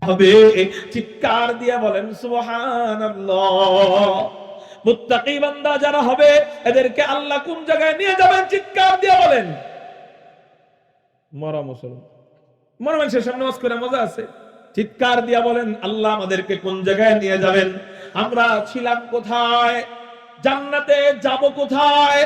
হবে। চিৎকার দিয়ে বলেন সুবহানাল্লাহ। মুত্তাকি বান্দা যারা হবে এদেরকে আল্লাহ কোন জায়গায় নিয়ে যাবেন? চিৎকার দিয়ে বলেন। মরা মুসলমান, মরা মানুষের সামনে নামাজ করে মজা আছে? চিৎকার দিয়া বলেন আল্লাহ আমাদেরকে কোন জায়গায় নিয়ে যাবেন? আমরা ছিলাম কোথায়? জান্নাতে যাব কোথায়?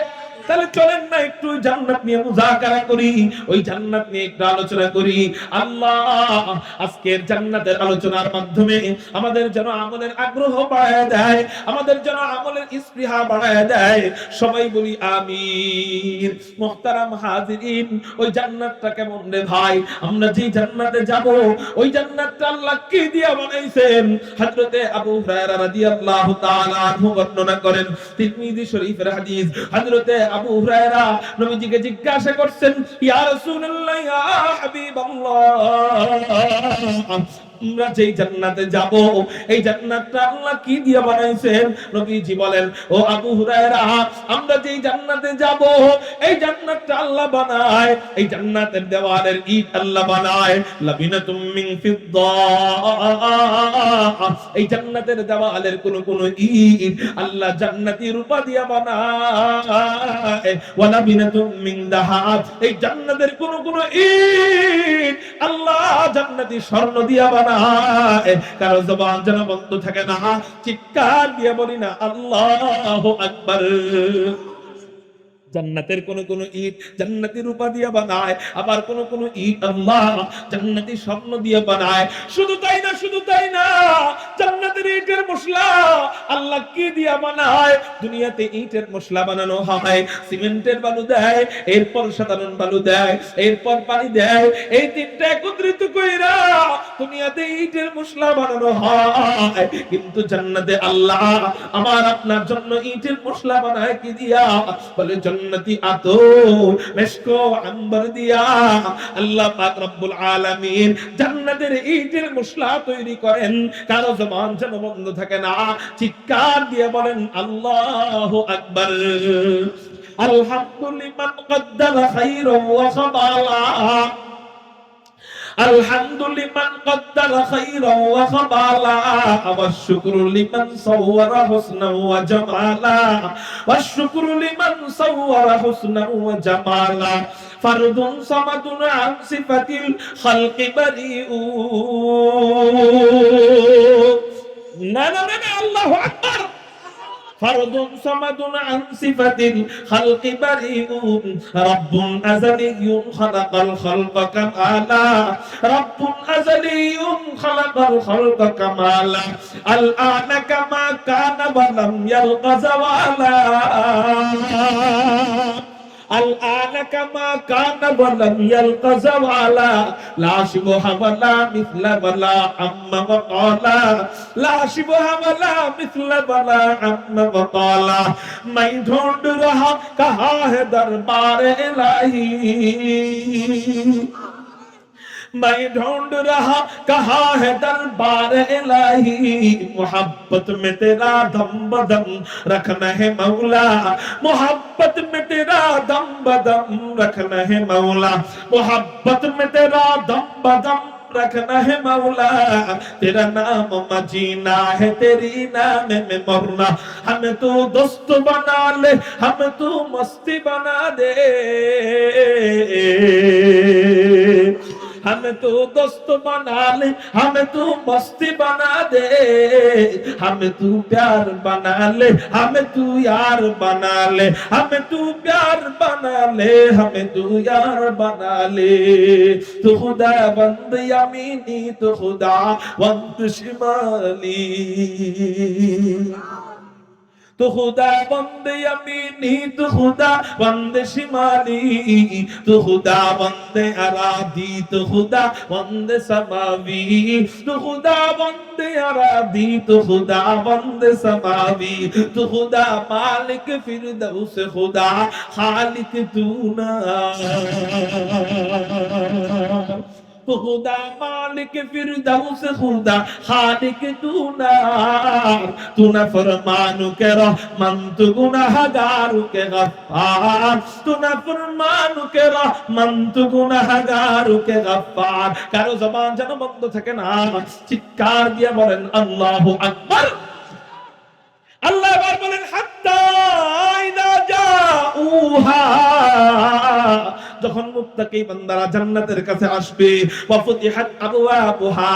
তাহলে চলেন না একটু জান্নাত নিয়ে মুযাকারা করি, ওই জান্নাত নিয়ে একটু আলোচনা করি। আল্লাহ আজকের জান্নাতের আলোচনার মাধ্যমে আমাদের যেন আমলের আগ্রহ বাড়ায় দেয়, আমাদের যেন আমলের স্পৃহা বাড়ায় দেয়। সবাই বলি আমিন। মুহতারাম হাজিরিন, ওই জান্নাতটা কেমন রে ভাই? আমরা যে জান্নাতে যাব ওই জান্নাতটা আল্লাহ কি দিয়া বানাইছেন? হযরতে আবু হুরায়রা রাদিয়াল্লাহু তাআলা আনহু বর্ণনা করেন, তিরমিজি শরীফের হাদিস। হযরতে আবু হুরায়রা নবীজিকে জিজ্ঞাসা করছেন, ইয়া রাসূলুল্লাহ, ইয়া হাবিবাল্লাহ, আমরা যেই জান্নাতে যাব এই জান্নাতটা আল্লাহ কি দিয়ে বানাইছেন? নবীজি বলেন, ও আবু হুরায়রা, আমরা যেই জান্নাতে যাব এই জান্নাতটা আল্লাহ বানায়, এই জান্নাতের দেওয়ালের ইট আল্লাহ বানায় লাবিনাতুম মিন ফিদ্দা। এই জান্নাতের দেওয়ালের কোন কোন ইট আল্লাহ জান্নাতি রূপা দিয়া বানায়। ওয়া লাবিনাতুম মিন দাহাব, এই জান্নাতের কোন কোন ইট আল্লাহ জান্নাতি স্বর্ণ দিয়া বানায়। কারো জবান যেন বন্ধ থাকে না, চিৎকার দিয়ে বলি না আল্লাহু আকবার। জান্নাতের কোন কোন ইট জান্নাতি রূপা দিয়া বানায়, আবার কোন কোন ইট আল্লাহ জান্নাতি স্বর্ণ দিয়ে বানায়। শুধু তাই না, শুধু তাই না, জান্নাতের ইটের মশলা আল্লাহ কি দিয়া বানায়? দুনিয়াতে ইটের মশলা বানানো হয়, সিমেন্টের বালু দেয়, এরপর সাধারণ বালু দেয়, এরপর পানি দেয়, এই তিনটা একত্রিত কইরা দুনিয়াতে ইটের মশলা বানানো হয়। কিন্তু জান্নাতে আল্লাহ আমার আপনার জন্য ইটের মশলা বানায় কি দিয়া? বলে জান্নাতি আতর, মেশকো, আম্বার দিয়া আল্লাহ পাক রব্বুল আলামিন জান্নাতের ইটের মশলা তৈরি করেন। কারো জবান যেন বন্ধ থাকে না, চিৎকার দিয়ে বলেন আল্লাহু আকবার। আলহামদুলিল্লাহ কদ্দারা খায়রান ওয়া খাবালা, الحمد لمن قدر خيرا وخبالا، والشكر لمن صور حسنا وجمالا، والشكر لمن صور حسنا وجمالا، فرد صمد عن صفة الخلق بريء. لا لا لا الله أكبر. فرد صمد عن صفة الخلق بريء، رب أزلي خلق الخلق كمالا، رب أزلي خلق الخلق كمالا، الآن كما كان ولم يلق زوالا، الآن كما كان ولم يلق زوالا، لا شبه ولا مثل ولا عم وقالا، لا شبه ولا مثل ولا عم وقالا، मैं ढूंढ रहा कहाँ है दरबार इलाही, मैं ढूंढ रहा कहाँ है दरबार इलाही, मोहब्बत में तेरा दम बदम रखना है मौला, मोहब्बत में तेरा दम बदम रखना है मौला, मोहब्बत में तेरा दम बदम रखना है मौला, तेरा नाम मजीना है तेरी नाम में मरना, हमें तू दोस्त बना ले, हमें तू मस्ती बना दे, हमें तू दोस्त बना ले, हमें तू मस्ती बना दे, हमें तू प्यार बना ले, हमें तू यार बना ले, हमें तू प्यार बना ले, हमें तू यार बना ले, तू खुदा बंद यमीनी, तू खुदा बंद शिमाली, तो खुदा बंद यमीनी, तो खुदा बंद शिमाली, तो खुदा बंद अरादी, तो खुदा बंद समावी, तो खुदा बंद अरादी, तो खुदा बंद समावी, तो खुदा मालिक फिरदौस, खुदा खालिक तू ना, খুদা মালিক ফিরদাউস খুদা খালিক তু নার তু না ফরমানু কে রহমান তু গুনাহগারু কে গফফার তু না ফরমানু কে রহমান তু গুনাহগারু কে গফফার। কারো জবান যেন বন্ধ থাকে না, চিৎকার দিয়ে বলেন আল্লাহু আকবার। আল্লাহ এবার বলেন হাত্তা ইযা জাউহা, যখন মুত্তাকি বান্দারা জান্নাতের কাছে আসবে, ওয়া ফুতিহাত আবওয়াবুহা,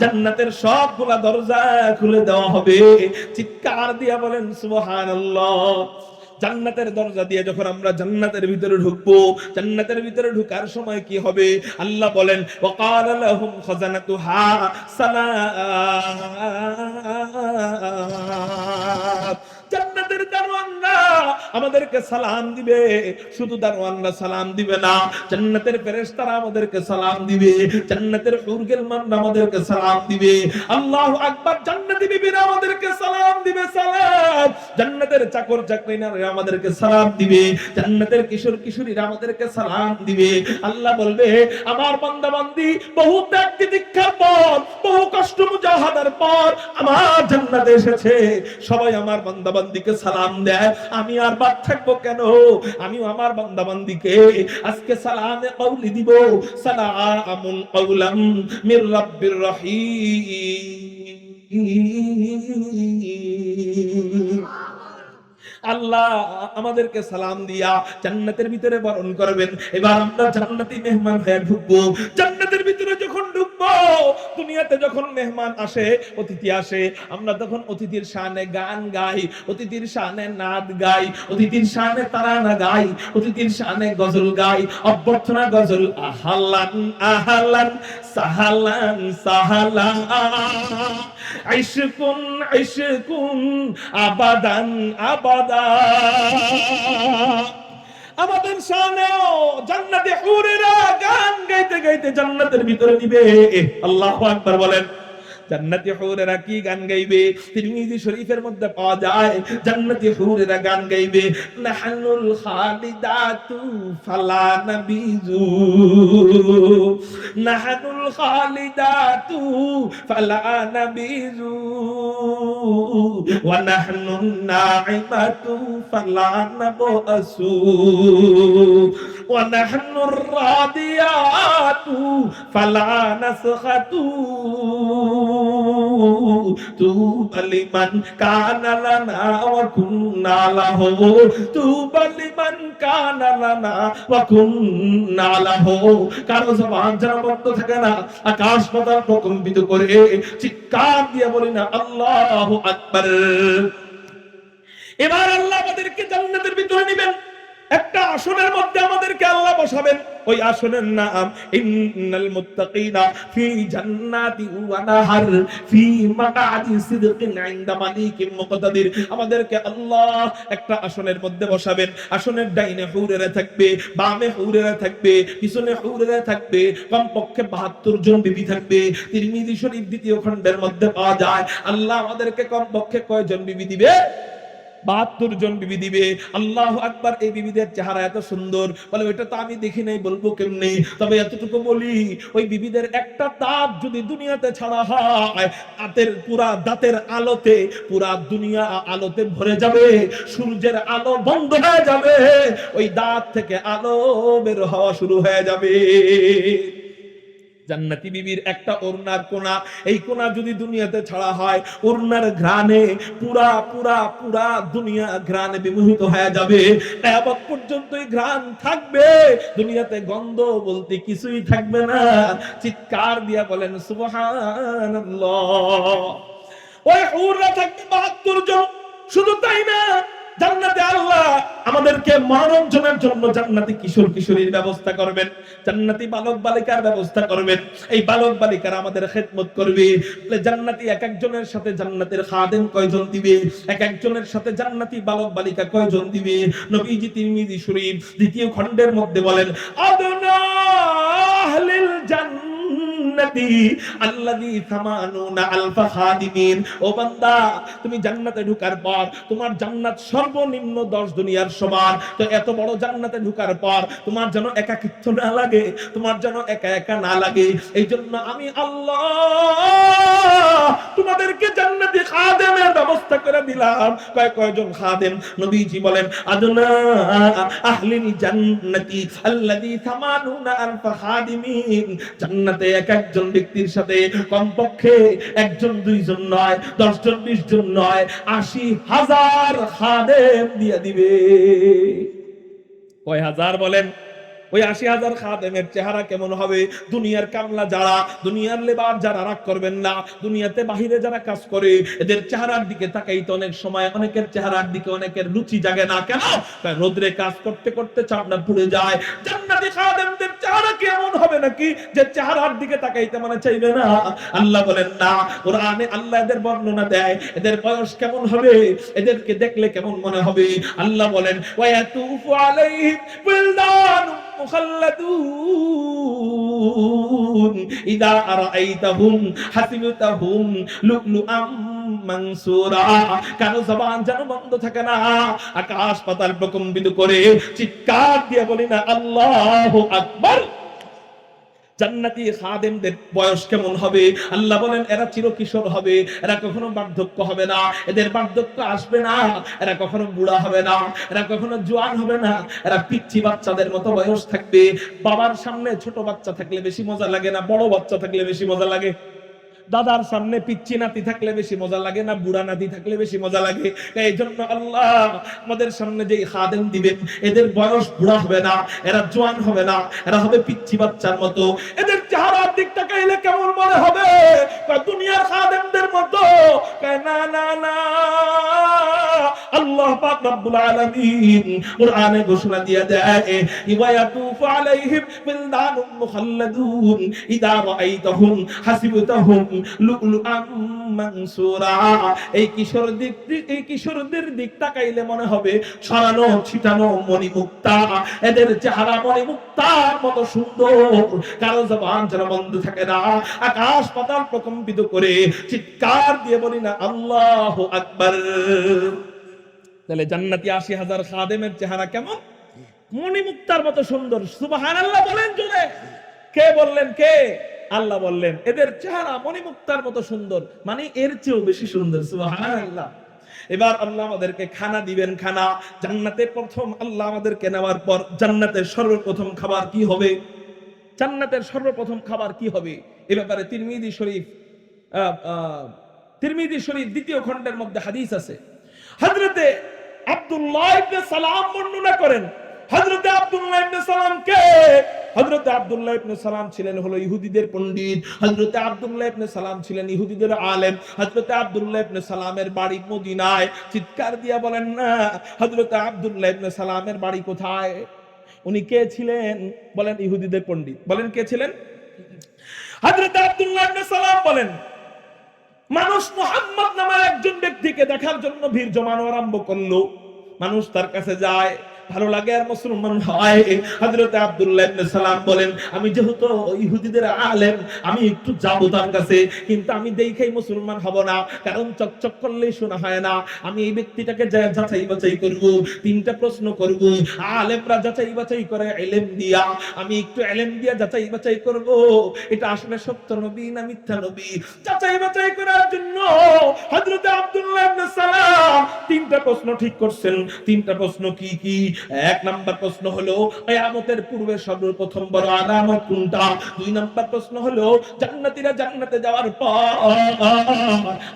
জান্নাতের সবগুলা দরজা খুলে দেওয়া হবে। চিৎকার দিয়ে বলেন সুবহানাল্লাহ। জান্নাতের দরজা দিয়ে যখন আমরা জান্নাতের ভিতরে ঢুকবো, জান্নাতের ভিতরে ঢোকার সময় কি হবে? আল্লাহ বলেন ওয়াকালা লাহুম খাজানাতুহা সালাম। জান্নাতের দারওয়ানরা আমাদেরকে সালাম দিবে। শুধু দারওয়ানরা সালাম দিবে না, জান্নাতের ফেরেশতারা আমাদেরকে সালাম দিবে, জান্নাতের হুরগিলমানরা আমাদেরকে সালাম দিবে। আল্লাহু আকবার। জান্নাতি বিবিরা আমাদেরকে সালাম দিবে, সালাম। জান্নাতের চাকর চাকরিনারা আমাদেরকে সালাম দিবে, জান্নাতের কিশোর কিশোরীরা আমাদেরকে সালাম দিবে। আল্লাহ বলবে আমার বান্দা বান্দি বহু ত্যাগ তিতিক্ষার পর, বহু কষ্ট মুজাহাদার পর আমার জান্নাতে এসেছে। সবাই আমার বান্দা বান্দিকে সালাম দেয়, আমি আর বাদ থাকবো কেন? আমিও আমার বান্দা বান্দিকে আজকে সালামে কওলি দিব, সালামুন কওলাম মির রাব্বির রহিম। আল্লাহ আমাদেরকে সালাম দিয়া জান্নাতের ভিতরে বরণ করবেন। এবার আমরা জান্নাতি মেহমান হয়ে ঢুকবো। জান্নাতের ভিতরে যখন ঢুকবো, দুনিয়াতে যখন মেহমান আসে, অতিথি আসে, আমরা তখন অতিথির শানে গান গাই, অতিথির শানে নাদ গাই, অতিথির শানে তারানা গাই, অতিথির শানে গজল গাই, অভ্যর্থনা গজল। আহালান আহালান সাহালান সাহালান ইশকুন ইশকুন আবাদান আবাদা। আমাদের শানেও জান্নাতে হুরেরা গান গাইতে গাইতে জান্নাতের ভিতরে নিবে। আল্লাহু আকবার বলেন। জান্নাতি হুরেরা কি গান গাইবে? তিরমিজি শরীফের মধ্যে পাওয়া যায় জান্নাতি হুরেরা গান গাইবে নাহনুল খালিদাতু ফালা নাবিজু, নাহনুল খালিদাতু ফালা নাবিজু ওয়া নাহনুন নাইমাতু ফালা নাবসু ওয়া নাহনুর রাদিয়াতু ফালা নাসখাতু তুবা লিমান কানা লানা ওয়া কুন্না লাহু, তুবা লিমান কানা লানা ওয়া কুন্না লাহু। কারো জবান যেন বন্ধ থাকে না, আকাশ পাতাল প্রকম্পিত করে চিৎকার দিয়ে বলি না আল্লাহু আকবার। এবার আল্লাহ আমাদেরকে জান্নাতের ভিতরে নিবেন, একটা আসনের মধ্যে আমাদেরকে আল্লাহ বসাবেন। ওই আসনের নাম ইন্নাল মুত্তাকিনা ফি জান্নাতি ওয়া নাহার ফি মাকআদি সিদকিন ইনদা মালিকিন মুকতাদির। আমাদেরকে আল্লাহ একটা আসনের মধ্যে বসাবেন। আসনের ডাইনে হুরেরা থাকবে, বামে হুরেরা থাকবে, পিছনে হুরেরা থাকবে, কমপক্ষে ৭২ জন বিবি থাকবে। তিরমিজি শরীফ দ্বিতীয় খণ্ডের মধ্যে পাওয়া যায় আল্লাহ আমাদেরকে কমপক্ষে কয়জন বিবি দিবে? ৭২ জন বিবি দিবে। আল্লাহু আকবার। এই বিবিদের চেহারা এত সুন্দর, বলে ওইটা তো আমি দেখি নাই, বলবো কেমনে? তবে এতটুকু বলি, ওই বিবিদের একটা দাঁত যদি দুনিয়াতে ছাড়া হয়, দাঁতের আলোতে পুরা দুনিয়া আলোতে ভরে যাবে, সূর্যের আলো বন্ধ হয়ে যাবে, ওই দাঁত থেকে আলো বের হওয়া শুরু হয়ে যাবে। জান্নাতি বিবির একটা ওড়নার কোনা, এই কোনা যদি দুনিয়াতে ছাড়া হয়, ওড়নার ঘ্রাণে পুরা পুরা পুরা দুনিয়া ঘ্রাণে বিমোহিত হয়ে যাবে। কিয়ামত পর্যন্ত এই ঘ্রাণ থাকবে, দুনিয়াতে গন্ধ বলতে কিছুই থাকবে না। চিৎকার দিয়া বলেন সুবহানাল্লাহ। ওই হুররা থাকবে ৭২ জন। শুধু তাই না, জান্নাতে আল্লাহ আমাদেরকে মনোরঞ্জনের জন্য জান্নাতি কিশোর কিশোরীর ব্যবস্থা করবেন, জান্নাতি বালক বালিকার ব্যবস্থা করবেন। এই বালক বালিকারা আমাদের খেদমত করবে। জান্নাতি এক একজনের সাথে জান্নাতের খাদেম কয়জন দিবে, এক একজনের সাথে জান্নাতি বালক বালিকা কয়জন দিবে? নবীজি তিরমিজি শরীফ দ্বিতীয় খণ্ডের মধ্যে বলেন আদনা আহলিল জান্নাহ জান্নাতি আল্লাযী সামানুনা আলফা খাদিমিন। ও বান্দা, তুমি জান্নাতে ঢোকার পর তোমার জান্নাত সর্বনিম্ন 10 দুনিয়ার সমান। তো এত বড় জান্নাতে ঢোকার পর তোমার যেন একাকিত্ব না লাগে, তোমার যেন একা একা না লাগে, এই জন্য আমি আল্লাহ তোমাদেরকে জান্নাতি খাদেমের ব্যবস্থা করে দিলাম। কয়জন খাদেম? নবীজি বলেন আদনা আহলিল জান্নাতি আল্লাযী সামানুনা আলফা খাদিমিন। জান্নাতে এক একজন ব্যক্তির সাথে কমপক্ষে একজন দুইজন নয়, 10 জন 20 জন নয়, 80,000 খাদেম দিয়ে দিবে। কয় হাজার বলেন? ওই 80,000 খাদেমের চেহারা কেমন হবে? দুনিয়ার কামলা যারা, দুনিয়ার লেবার যারা, রাগ করবেন না, দুনিয়াতে বাহিরে যারা কাজ করে এদের চেহারার দিকে তাকাইতে অনেক সময় অনেকের চেহারার দিকে অনেকের রুচি জাগে না। কেন? রোদ্রে কাজ করতে করতে চামড়া পুড়ে যায়। জান্নাতি খাদেমদের চেহারা কেমন হবে নাকি যে চেহারার দিকে তাকাইতে মানে চাইবে না? আল্লাহ বলেন না, কোরআনে আল্লাহ এদের বর্ণনা দেয়, এদের বয়স কেমন হবে, এদেরকে দেখলে কেমন মনে হবে। আল্লাহ বলেন ওয়ায়াতুফু আলাইহিম বিলদানু মুখাল্লাদুন ইদা আরাইতাহুম হাসিবতাহুম লুলুআম মানসুরা। কারো জবান যেন বন্ধ থাকে না, আকাশ পাতাল প্রকম্পিত করে চিৎকার দিয়ে বলি না আল্লাহু আকবার। জান্নাতি খাদেমদের বয়স কেমন হবে? আল্লাহ বলেন এরা চিরকিশোর হবে, এরা কখনো বার্ধক্য হবে না, এদের বার্ধক্য আসবে না, এরা কখনো বুড়া হবে না, এরা কখনো জোয়ান হবে না, এরা পিচ্চি বাচ্চাদের মতো বয়স থাকবে। বাবার সামনে ছোট বাচ্চা থাকলে বেশি মজা লাগে না বড় বাচ্চা থাকলে বেশি মজা লাগে? দাদার সামনে পিচ্চি নাতি থাকলে বেশি মজা লাগে না বুড়া নাতি থাকলে বেশি মজা লাগে? এই জন্য আল্লাহ আমাদের সামনে যে খাদেম দিবেন এদের বয়স বুড়া হবে না, এরা জোয়ান হবে না, এরা হবে পিচ্চি বাচ্চার মতো। এদের চেহারার দিক তাকাইলে কেমন মনে হবে? দুনিয়ার খাদেমদের মতো? না না না, আল্লাহ পাক রব্বুল আলামিন কুরআনে ঘোষণা দিয়ে দেয় ইয়াতুফু আলাইহিম বিলদানুম মুখাল্লাদুন ইদা রাআইতাহুম হাসিবতাহুম লুলুআম মানসুরা। এই কিশোরদের দিক তাকাইলে মনে হবে ছড়ানো ছিটানো মণিমুক্তা। এদের চেহারা মণিমুক্তার মতো সুন্দর, কারো জবান যেন বন্ধ থাকে না, আকাশ পাতাল প্রকম্পিত করে চিৎকার দিয়ে বলি না আল্লাহু আকবার। তাহলে জান্নাতি 80,000 খাদেমের চেহারা কেমন? মণিমুক্তার মতো সুন্দর। সুবহানাল্লাহ বলেন জোরে। কে বললেন? কে? আল্লাহ বললেন এদের চেহারা মণিমুক্তার মতো সুন্দর, মানে এর চেয়েও বেশি সুন্দর। সুবহানাল্লাহ। এবার আল্লাহ আমাদেরকে খানা দিবেন। খানা জান্নাতে প্রথম আল্লাহ আমাদেরকে নেওয়ার পর জান্নাতের সর্বপ্রথম খাবার কি হবে? জান্নাতের সর্বপ্রথম খাবার কি হবে? এই ব্যাপারে তিরমিজি শরীফ দ্বিতীয় খণ্ডের মধ্যে হাদিস আছে। হযরতে আব্দুল্লাহ ইবনে সালাম বর্ণনা করেন। হযরতে আব্দুল্লাহ ইবনে সালাম কে? হযরতে আব্দুল্লাহ ইবনে সালাম ছিলেন হলো ইহুদিদের পণ্ডিত। হযরতে আব্দুল্লাহ ইবনে সালাম ছিলেন ইহুদিদের আলেম। হযরতে আব্দুল্লাহ ইবনে সালামের বাড়ি মদিনায়। চিৎকার দিয়া বলেন না হযরতে আব্দুল্লাহ ইবনে সালামের বাড়ি কোথায়? উনি কে ছিলেন? বলেন ইহুদিদের পণ্ডিত। বলেন কে ছিলেন? হযরতে আব্দুল্লাহ ইবনে সালাম বলেন মানুষ মুহাম্মদ নামের একজন ব্যক্তিকে দেখার জন্য ভিড় জমানো আরম্ভ করলো। মানুষ তার কাছে যায়, ভালো লাগে আর মুসলমান হয়। হযরতে আব্দুল্লাহ ইবনে সালাম বলেন আমি যেহেতু ইহুদিদের আলেম আমি একটু যাব তার কাছে, কিন্তু আমি দেখাই মুসলমান হব না, কারণ চকচক করলেই শোনা হয় না। আমি এই ব্যক্তিটাকে যাচাই বাছাই করব, 3টা প্রশ্ন করব। আলেমরা যাচাই বাছাই করে ইলম দিয়া, আমি একটু ইলম দিয়া যাচাই বাছাই করব এটা আসলে সত্য নবী না মিথ্যা নবী। যাচাই বাছাই করার জন্য হযরতে আব্দুল্লাহ ইবনে সালাম 3টা প্রশ্ন ঠিক করছেন। 3টা প্রশ্ন কি কি? 1 নাম্বার প্রশ্ন হলো কিয়ামতের পূর্বে সর্বপ্রথম বড় আলামত কোনটা? 2 নাম্বার প্রশ্ন হলো জান্নাতীরা জান্নাতে যাওয়ার পর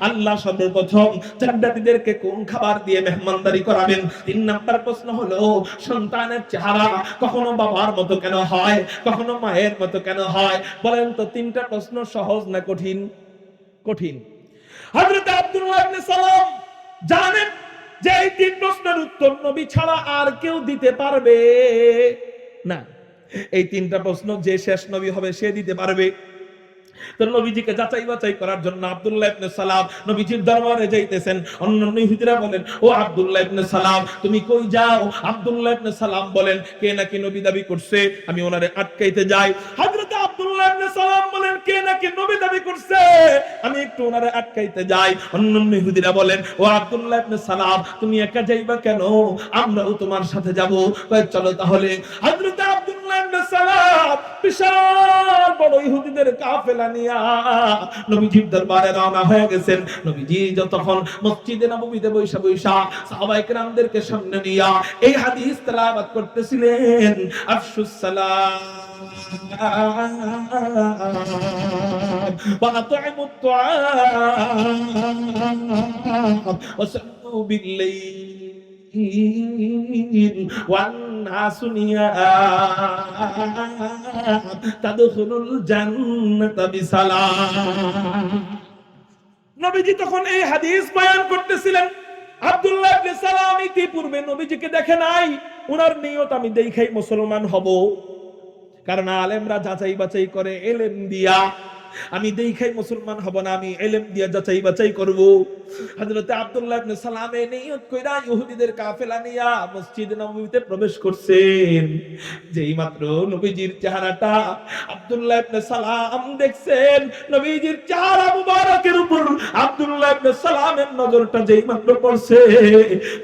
আল্লাহ সর্বপ্রথম জান্নাতীদেরকে কোন খাবার দিয়ে মেহমানদারি করাবেন? 3 নাম্বার প্রশ্ন হলো সন্তানের চেহারা কখনো বাবার মতো কেন হয়, কখনো মায়ের মতো কেন হয়? বলেন তো 3টা প্রশ্ন সহজ না কঠিন? কঠিন। হযরত আব্দুল্লাহ ইবনে সালাম জানেন যে এই 3 প্রশ্নের উত্তর নবী ছাড়া আর কেউ দিতে পারবে না। এই 3টা প্রশ্ন যে শেষ নবী হবে সে দিতে পারবে। তো নবীজিকে যাচাই বাছাই করার জন্য আব্দুল্লাহ ইবনে সালাম নবীজির দরবারে যাইতেছেন। অন্যান্য ইহুদিরা বলেন, ও আব্দুল্লাহ ইবনে সালাম তুমি কই যাও? আব্দুল্লাহ ইবনে সালাম বলেন, কে নাকি নবী দাবি করছে, আমি ওনারে আটকাইতে যাই। হযরত আব্দুল্লাহ ইবনে সালাম বলেন, কে নাকি নবী দাবি করছে, আমি একটু ওনারে আটকাইতে যাই। অন্যান্য ইহুদিরা বলেন, ও আব্দুল্লাহ ইবনে সালাম তুমি একা যাইবা কেন, আমরাও তোমার সাথে যাব। কয় চলো তাহলে। হযরত আব্দুল্লাহ ইবনে সালাম বিশাল বড় ইহুদিদের কাফেলা নিয়া নবীজির দরবারে রওনা হয়ে গেছেন। নবীজি যতক্ষণ মসজিদে নববীতে বৈশা বৈশা সাহাবায়ে কেরামদেরকে সামনে নিয়া এই হাদিস তেলাওয়াত করতেছিলেন, আফশুস সালাম ওয়া আত'ইমুত তুআম ওয়া সাল্লু বিল-লাইল ওয়ান নাসু নিয়াম তাদখুলুল জান্নাতা বিসালাম। নবীজি তখন এই হাদিস বয়ান করতেছিলেন। আব্দুল্লাহ ইবনে সালাম ইতিপূর্বে নবীজিকে দেখে নাই। উনার নিয়ত আমি দেখাই মুসলমান হব, কারণ আলেমরা যাচাই বাছাই করে এলেম দিয়া। আমি দেখাই মুসলমান হব না, আমি এলেম দিয়া যাচাই বাছাই করব। হযরত আব্দুল্লাহ ইবনে সালামে নিয়ত কইরা ইহুদিদের কাফেলা নিয়া মসজিদ নববীতে প্রবেশ করছেন। যেই মাত্র নবীজির চেহারাটা আব্দুল্লাহ ইবনে সালাম দেখছেন, নবীজির চেহারা মুবারকের উপর আব্দুল্লাহ ইবনে সালামের নজরটা যেই মাত্র পড়ছে,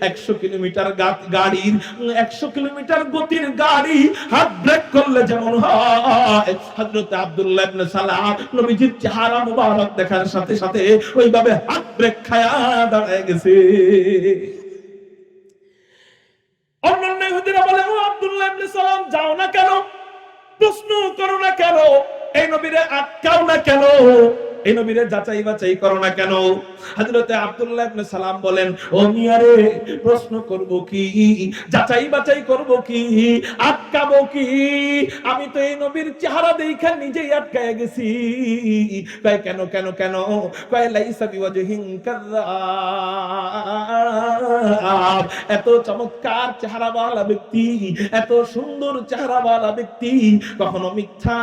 100 কিলোমিটার গাড়ির 100 কিলোমিটার গতির গাড়ি হাত ব্রেক করলে যেমন হয়, হযরত আব্দুল্লাহ ইবনে সালাম নবীজির চেহারা মুবারক দেখার সাথে সাথে ওইভাবে হাত ব্রেক খায়া দাঁড়ায় গেছে। অন্যান্য ইহুদিরা বলে, ও আব্দুল্লাহ ইবনে সালাম যাও না কেন, প্রশ্ন করো না কেন, এই নবীরে আটকাও না কেন, এই নবীরে যাচাই বাছাই করো না কেন? হযরতে আব্দুল্লাহ ইবনে সালাম বলেন, ও মিয়ারে প্রশ্ন করব কি, যাচাই বাছাই করব কি, আটকাবো কি? আমি তো এই নবীর চেহারা দেখে নিজেই আটকায় গেছি। কয় কেন কেন কেন? কয় লাইসা বিওয়াজহিন কাযাব, এত চমৎকার চেহারাওয়ালা ব্যক্তি, এত সুন্দর চেহারাওয়ালা ব্যক্তি কখনো মিথ্যা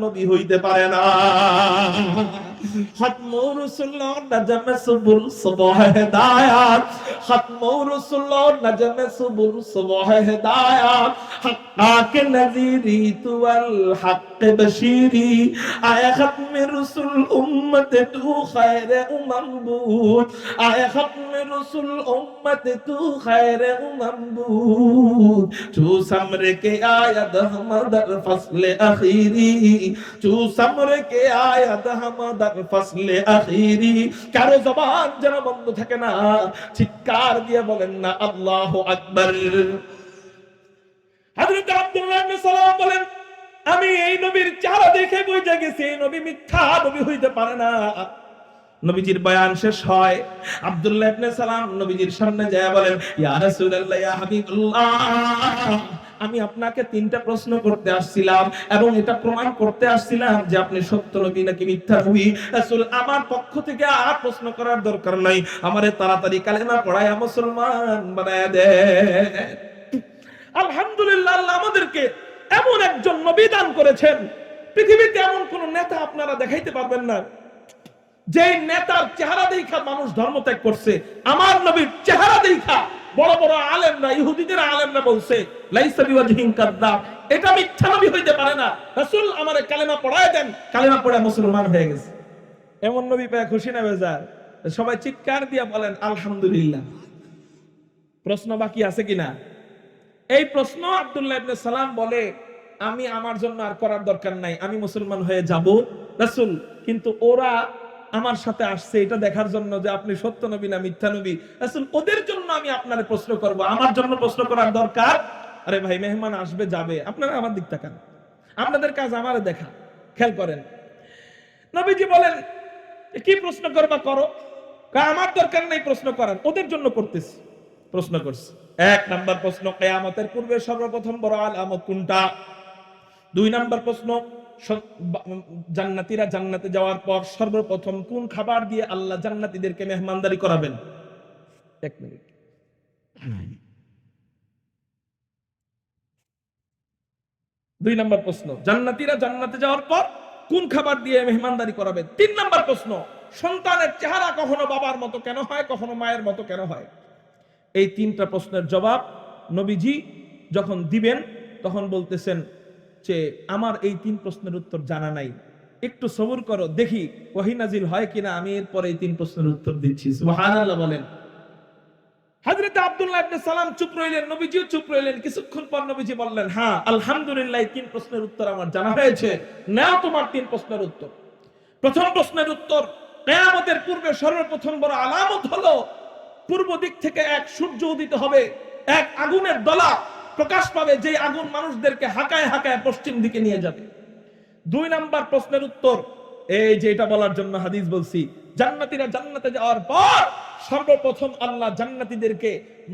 নবী হইতে পারে না। খাতমুর রাসূলুল্লাহ নাজমে সুবুল সুবহ হিদায়াত, খাতমুর রাসূলুল্লাহ নাজমে সুবুল সুবহ হিদায়াত, হাক্কাকে নযীরি তুল হক বশীরি, আয়া খাতমে রাসূল উম্মত তু খায়রে উম্মবুদ, আয়া খাতমে রাসূল উম্মত তু খায়রে উম্মবুদ, চু সমরে কে আয়াত হামদার ফসলে আখিরি, চু সমরে কে আয়াত হামদার ফসলে আখিরি। কারো জবান যেন বন্ধ থাকে না, চিৎকার দিয়ে বলেন না আল্লাহু আকবার। হযরত আব্দুল্লাহ ইবনে সালাম বলেন, আমি এই নবীর চেহারা দেখে বুঝে গেছি এই নবী মিথ্যা নবী হইতে পারে না। নবীজির বয়ান শেষ হয়, আব্দুল্লাহ ইবনে সালাম নবীজির সামনে যায় বলেন, ইয়া রাসূলুল্লাহ, ইয়া হাবিবাল্লাহ, আমি আপনাকে 3টা প্রশ্ন করতে আসছিলাম এবং এটা প্রমাণ করতে আসছিলাম যে আপনি সত্য নবী নাকি মিথ্যা নবী। রাসূল, আমার পক্ষ থেকে আর প্রশ্ন করার দরকার নাই, আমারে তাড়াতাড়ি কালেমা পড়ায়া মুসলমান বানায়া দেন। আলহামদুলিল্লাহ, আল্লাহ আমাদেরকে এমন একজন নবী দান করেছেন, পৃথিবীতে এমন কোন নেতা আপনারা দেখাইতে পারবেন না যে নেতার চেহারা দেখা মানুষ ধর্ম ত্যাগ করছে। আমার নবীর চেহারা দেখা বড় বড় আলেমরা, ইহুদিদের আলেমরা বলছে লাইসা বিওয়াজহিন কাযাব, এটা মিথ্যা নবী হইতে পারে না। রাসূল আমারে কালেমা পড়ায় দেন, কালেমা পড়ে মুসলমান হয়ে গেছে। এমন নবী পেয়ে খুশি না বেজার? সবাই চিৎকার দিয়ে বলেন আলহামদুলিল্লাহ। প্রশ্ন বাকি আছে কিনা? এই প্রশ্ন আব্দুল্লাহ ইবনে সালাম বলে, আমি আমার জন্য আর করার দরকার নাই, আমি মুসলমান হয়ে যাব রাসূল, কিন্তু ওরা আমার সাথে আসছে এটা দেখার জন্য যে আপনি সত্য নবী না মিথ্যা নবী। রাসূল, ওদের জন্য আমি আপনারে প্রশ্ন করব, আমার জন্য প্রশ্ন করার দরকার? আরে ভাই, মেহমান আসবে যাবে, আপনারা আমার দিক তাকান, আপনাদের কাজ আমারে দেখা, খেয়াল করেন। নবীজি বলেন, কি প্রশ্ন করবা করো। আমার দরকার নেই প্রশ্ন করার, ওদের জন্য করতেছি। প্রশ্ন করছে। 1 নাম্বার প্রশ্ন, কিয়ামতের পূর্বে সর্বপ্রথম বড় আলামত কোনটা? 2 নাম্বার প্রশ্ন, জান্নাতীরা জান্নাতে যাওয়ার পর সর্বপ্রথম কোন খাবার দিয়ে আল্লাহ জান্নাতীদেরকে মেহমানদারি করাবেন? 1 মিনিট। 2 নাম্বার প্রশ্ন, জান্নাতীরা জান্নাতে যাওয়ার পর কোন খাবার দিয়ে মেহমানদারি করাবেন? 3 নাম্বার প্রশ্ন, সন্তানের চেহারা কখনো বাবার মতো কেন হয়, কখনো মায়ের মতো কেন হয়? এই 3টা প্রশ্নের জবাব নবীজি যখন দিবেন তখন বলতেছেন যে আমার এই 3 প্রশ্নের উত্তর জানা নাই, একটু সবুর করো, দেখি ওহী নাজিল হয় কিনা, আমি এরপরে এই 3 প্রশ্নের উত্তর দিচ্ছি। সুবহানাল্লাহ বলেন। হযরত আব্দুল্লাহ ইবনে সালাম চুপ রইলেন, নবীজিও চুপ রইলেন। কিছুক্ষণ পর নবীজি বললেন, হ্যাঁ আলহামদুলিল্লাহ, 3 প্রশ্নের উত্তর আমার জানা হয়েছে। নাও তোমার 3 প্রশ্নের উত্তর। প্রথম প্রশ্নের উত্তর, কিয়ামতের পূর্বে সর্বপ্রথম বড় আলামত হলো পূর্ব দিক থেকে এক সূর্য উদিত হবে, এক আগুনের দলা প্রকাশ পাবে, যে আগুন মানুষদেরকে হাঁকায় হাঁকায় পশ্চিম দিকে নিয়ে যাবে। 2 নাম্বার প্রশ্নের উত্তর, এই যে এটা বলার জন্য হাদিস বলছি, জান্নাতীরা জান্নাতে যাওয়ার পর সর্বপ্রথম আল্লাহ জান্নাতীদেরকে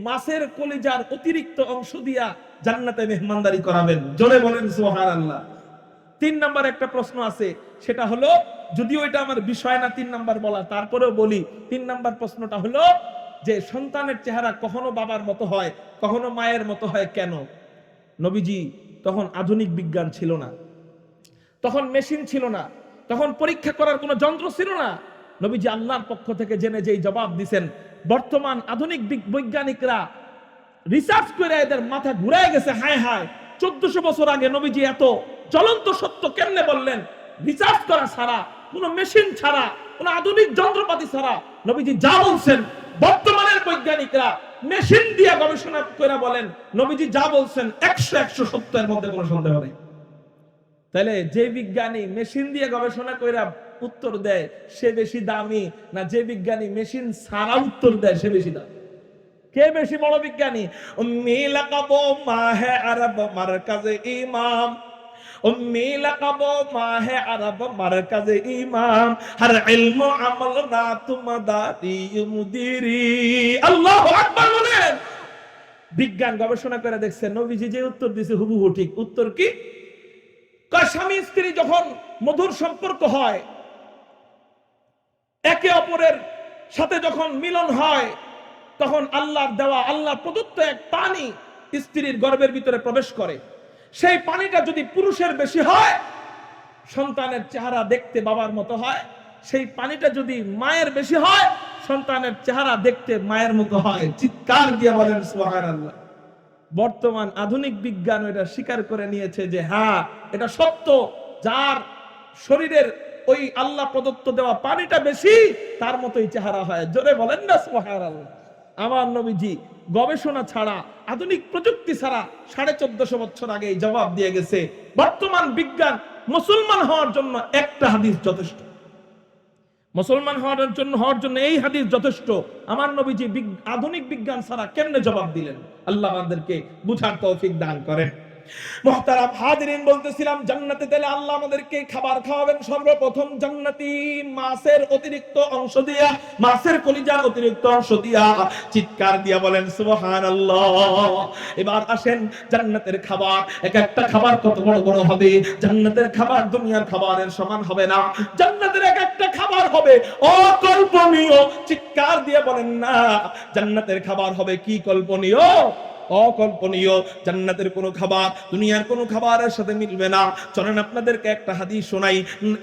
মাছের কলিজার অতিরিক্ত অংশ দিয়া জান্নাতে মেহমানদারি করাবেন। জোরে বলেন সুবহানাল্লাহ। 3 নাম্বার একটা প্রশ্ন আছে, সেটা হলো, যদিও এটা আমার বিষয় না 3 নাম্বার বলা, তারপরেও বলি। 3 নাম্বার প্রশ্নটা হলো যে সন্তানের চেহারা কখনো বাবার মতো হয়, কখনো মায়ের মতো হয় কেন? নবীজি তখন আধুনিক বিজ্ঞান ছিল না, তখন মেশিন ছিল না, তখন পরীক্ষা করার কোনো যন্ত্র ছিল না। নবীজি আল্লাহর পক্ষ থেকে জেনে যেই জবাব দিছেন, বর্তমান আধুনিক বৈজ্ঞানিকরা রিসার্চ করে এদের মাথা ঘুরায় গেছে। হায় হায়, 1400 বছর আগে নবীজি এত জ্বলন্ত সত্য কেমনে বললেন? রিসার্চ করা ছাড়া, কোনো মেশিন ছাড়া, কোনো আধুনিক যন্ত্রপাতি ছাড়া নবীজি যা বলছেন, বর্তমানের বৈজ্ঞানিকরা মেশিন দিয়ে গবেষণা করে বলেন, নবীজি যা বলছেন 100 সত্যের মধ্যে কোনো সন্দেহ নেই। তাহলে যে বিজ্ঞানী মেশিন দিয়ে গবেষণা কইরা উত্তর দেয় সে বেশি দামি, না যে বিজ্ঞানী মেশিন ছাড়া উত্তর দেয় সে বেশি দামি? কে বেশি বড় বিজ্ঞানী? উম্মি লাকাবু মাহে আরব মারকাজে ইমাম, উম্মি লাকাবু মাহে আরব মারকাজে ইমাম, হর ইলমু আমল রাত মাদারি মুদিরি। আল্লাহু আকবার বলেন। বিজ্ঞান গবেষণা করে দেখছে নবীজি যে উত্তর দিয়েছে হুবহু ঠিক। উত্তর কি? স্বামী স্ত্রী যখন মধুর সম্পর্ক হয়, একে অপরের সাথে যখন মিলন হয়, তখন আল্লাহর দেওয়া, আল্লাহ প্রদত্ত এক পানি স্ত্রীর গর্ভের ভিতরে প্রবেশ করে। সেই পানিটা যদি পুরুষের বেশি হয়, সন্তানের চেহারা দেখতে বাবার মতো হয়। সেই পানিটা যদি মায়ের বেশি হয়, সন্তানের চেহারা দেখতে মায়ের মতো হয়। চিৎকার দিয়ে বলেন সুবহানাল্লাহ। বর্তমান আধুনিক বিজ্ঞান এটা স্বীকার করে নিয়েছে যে হ্যাঁ, এটা সত্য। যার শরীরের ওই আল্লাহ প্রদত্ত দেওয়া পানিটা বেশি, তার মতোই চেহারা হয়। জোরে বলেন না সুবহানাল্লাহ। আমার নবীজি গবেষণা ছাড়া, আধুনিক প্রযুক্তি ছাড়া 1450 বছর আগে জবাব দিয়ে গেছে। বর্তমান বিজ্ঞান মুসলমান হওয়ার জন্য একটা হাদিস যথেষ্ট। মুসলমান হওয়ার জন্য এই হাদিস যথেষ্ট। আমার নবীজি আধুনিক বিজ্ঞান ছাড়া কেমনে জবাব দিলেন? আল্লাহ আমাদেরকে বুঝার তৌফিক দান করেন। মুহতারাম হাজিরিন, বলতেছিলাম জান্নাতে গেলে আল্লাহ আমাদেরকে খাবার খাওয়াবেন সর্বপ্রথম জান্নাতি মাছের অতিরিক্ত অংশ দিয়া, মাছের কলিজার অতিরিক্ত অংশ দিয়া। চিৎকার দিয়া বলেন সুবহানাল্লাহ। এবার আসেন জান্নাতের খাবার, এক একটা খাবার কত বড় বড় হবে। জান্নাতের খাবার দুনিয়ার খাবারের সমান হবে না। জান্নাতের এক একটা খাবার হবে অকল্পনীয়। চিৎকার দিয়ে বলেন না, জান্নাতের খাবার হবে কি কল্পনীয়? অকল্পনীয়। জান্নাতের কোনো খাবার দুনিয়ার কোনো খাবারের সাথে মিলবে না। চলেন আপনাদেরকে একটা হাদিস শোনাই,